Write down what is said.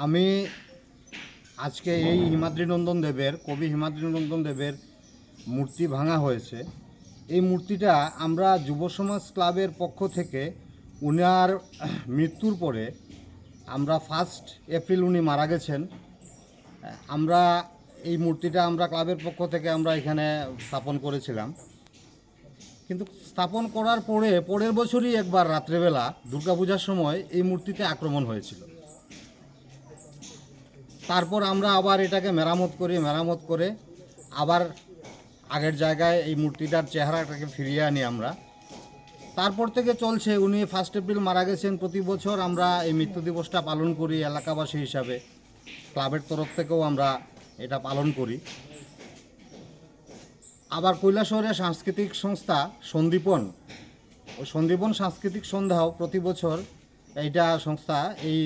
আমি আজকে এই হিমাদ্রীনন্দন দেবের কবি হিমাদ্রীনন্দন দেবের মূর্তি ভাঙা হয়েছে। এই মূর্তিটা আমরা যুব সমাজ ক্লাবের পক্ষ থেকে উনার মৃত্যুর পরে আমরা 1 এপ্রিল উনি মারা গেছেন, আমরা এই মূর্তিটা আমরা ক্লাবের পক্ষ থেকে আমরা এখানে স্থাপন করেছিলাম। কিন্তু স্থাপন করার পরে পরের বছরই একবার রাত্রেবেলা দুর্গাপূজার সময় এই মূর্তিতে আক্রমণ হয়েছিল। তারপর আমরা আবার এটাকে মেরামত করে আবার আগের জায়গায় এই মূর্তিটার চেহারাটাকে ফিরিয়ে আনি আমরা। তারপর থেকে চলছে। উনি 1 এপ্রিল মারা গেছেন, প্রতি বছর আমরা এই মৃত্যু দিবসটা পালন করি এলাকাবাসী হিসাবে, ক্লাবের তরফ থেকেও আমরা এটা পালন করি। আবার কৈলাসহরের সাংস্কৃতিক সংস্থা সন্দীপন সাংস্কৃতিক সন্ধ্যাও প্রতি বছর এইটা সংস্থা এই